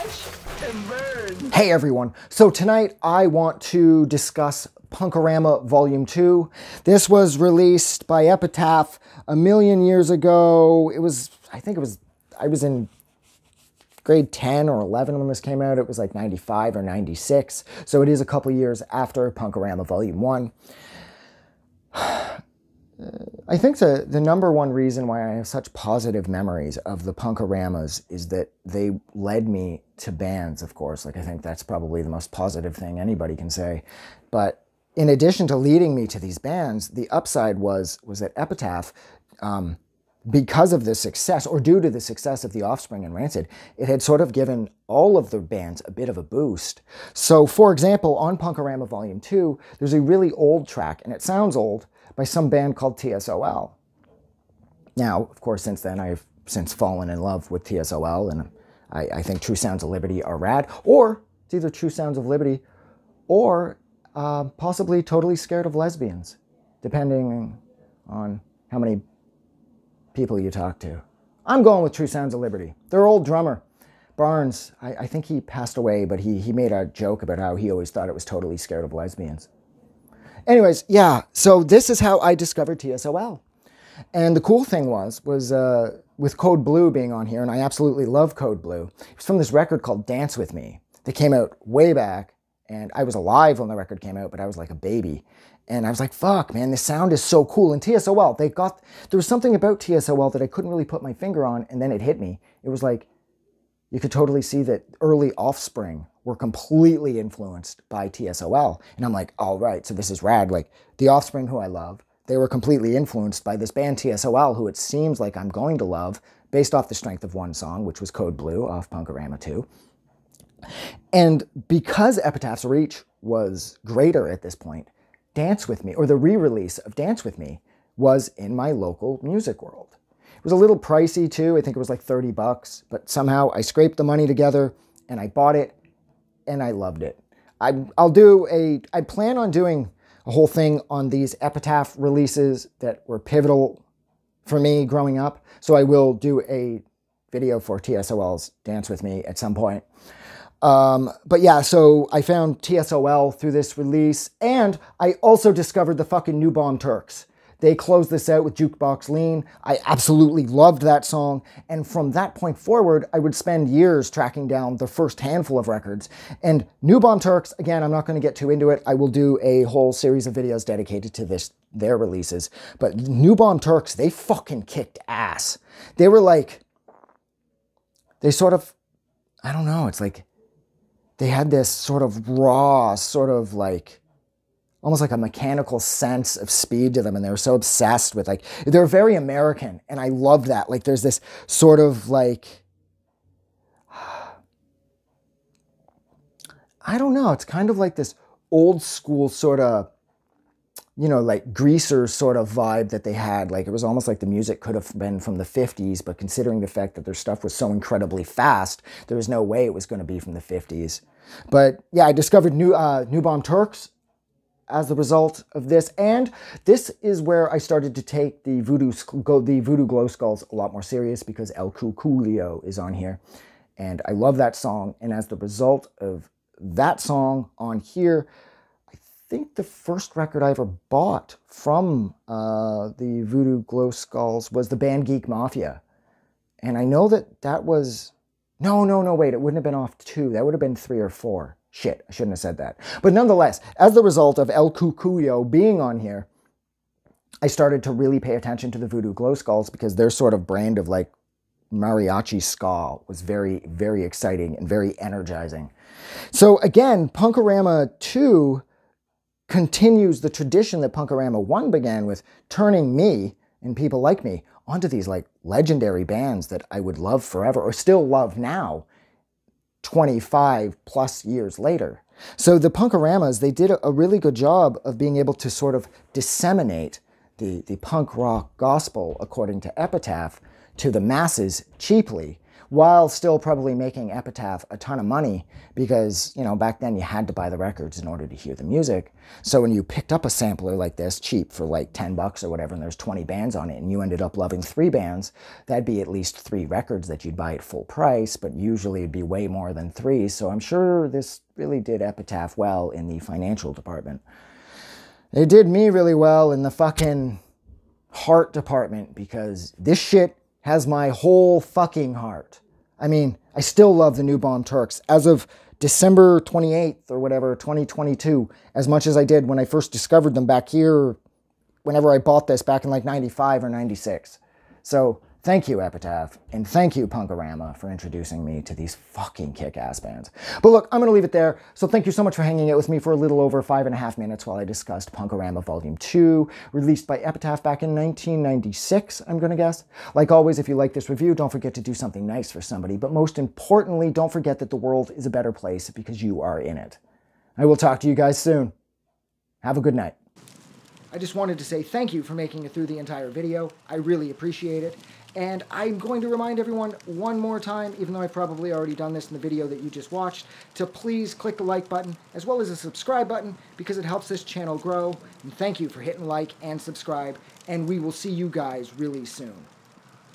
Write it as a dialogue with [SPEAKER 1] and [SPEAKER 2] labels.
[SPEAKER 1] crash and burn.
[SPEAKER 2] Hey everyone, so tonight I want to discuss Punk-O-Rama Volume 2. This was released by Epitaph a million years ago. I was in grade 10 or 11 when this came out. It was like 95 or 96. So it is a couple years after Punk-O-Rama Volume 1. I think the number one reason why I have such positive memories of the Punk-O-Ramas is that they led me to bands, of course. Like, I think that's probably the most positive thing anybody can say. But in addition to leading me to these bands, the upside was that Epitaph, because of the success, or due to the success of The Offspring and Rancid, it had sort of given all of the bands a bit of a boost. So, for example, on Punk-O-Rama Volume 2, there's a really old track, and it sounds old, by some band called TSOL. Now, of course, since then, I've since fallen in love with TSOL, and I think True Sounds of Liberty are rad, or it's either True Sounds of Liberty or possibly Totally Scared of Lesbians, depending on how many people you talk to. I'm going with True Sounds of Liberty. Their old drummer, Barnes, I think he passed away, but he made a joke about how he always thought it was Totally Scared of Lesbians. Anyways, yeah, so this is how I discovered TSOL. And the cool thing was with Code Blue being on here, and I absolutely love Code Blue, it was from this record called Dance With Me that came out way back, and I was alive when the record came out, but I was like a baby. And I was like, fuck, man, this sound is so cool. And TSOL, there was something about TSOL that I couldn't really put my finger on, and then it hit me. It was like, you could totally see that early Offspring were completely influenced by TSOL. And I'm like, all right, so this is rad. Like, The Offspring, who I love, they were completely influenced by this band TSOL, who it seems like I'm going to love, based off the strength of one song, which was Code Blue off Punk-O-Rama 2. And because Epitaph's reach was greater at this point, Dance With Me, or the re-release of Dance With Me, was in my local music world. It was a little pricey too. I think it was like 30 bucks, but somehow I scraped the money together and I bought it and I loved it. I plan on doing a whole thing on these Epitaph releases that were pivotal for me growing up. So I will do a video for TSOL's Dance With Me at some point. But yeah, so I found TSOL through this release, and I also discovered the fucking New Bomb Turks. They closed this out with Jukebox Lean. I absolutely loved that song. And from that point forward, I would spend years tracking down the first handful of records. And New Bomb Turks, again, I'm not going to get too into it. I will do a whole series of videos dedicated to their releases. But New Bomb Turks, they fucking kicked ass. They were like, they sort of, I don't know, it's like, they had this sort of raw, sort of like, almost like a mechanical sense of speed to them, and they were so obsessed with, like, they're very American, and I love that. Like, there's this sort of, like, I don't know, it's kind of like this old school sort of, you know, like Greaser sort of vibe that they had. Like, it was almost like the music could have been from the 50s, but considering the fact that their stuff was so incredibly fast, there was no way it was going to be from the 50s. But yeah, I discovered New Bomb Turks as the result of this, and this is where I started to take the Voodoo Glow Skulls a lot more serious, because El Cuculio is on here, and I love that song. And as the result of that song on here, I think the first record I ever bought from the Voodoo Glow Skulls was the band Geek Mafia, and I know that was wait, it wouldn't have been off 2, that would have been 3 or 4. Shit, I shouldn't have said that. But nonetheless, as the result of El Cucuyo being on here, I started to really pay attention to the Voodoo Glow Skulls, because their sort of brand of like mariachi ska was very, very exciting and very energizing. So again, Punk-O-Rama 2 continues the tradition that Punk-O-Rama 1 began with, turning me and people like me onto these like legendary bands that I would love forever, or still love now, 25 plus years later. So the Punk-O-Ramas, they did a really good job of being able to sort of disseminate the punk rock gospel, according to Epitaph, to the masses cheaply, while still probably making Epitaph a ton of money because, you know, back then you had to buy the records in order to hear the music. So when you picked up a sampler like this, cheap for like 10 bucks or whatever, and there's 20 bands on it, and you ended up loving 3 bands, that'd be at least 3 records that you'd buy at full price, but usually it'd be way more than 3. So I'm sure this really did Epitaph well in the financial department. It did me really well in the fucking heart department because this shit has my whole fucking heart. I mean, I still love the New Bomb Turks as of December 28th or whatever, 2022, as much as I did when I first discovered them back here, whenever I bought this back in like 95 or 96. So thank you, Epitaph, and thank you, Punk-O-Rama, for introducing me to these fucking kick-ass bands. But look, I'm going to leave it there. So thank you so much for hanging out with me for a little over 5.5 minutes while I discussed Punk-O-Rama Volume 2, released by Epitaph back in 1996, I'm going to guess. Like always, if you like this review, don't forget to do something nice for somebody. But most importantly, don't forget that the world is a better place because you are in it. I will talk to you guys soon. Have a good night. I just wanted to say thank you for making it through the entire video. I really appreciate it. And I'm going to remind everyone one more time, even though I've probably already done this in the video that you just watched, to please click the like button as well as the subscribe button because it helps this channel grow. And thank you for hitting like and subscribe, and we will see you guys really soon.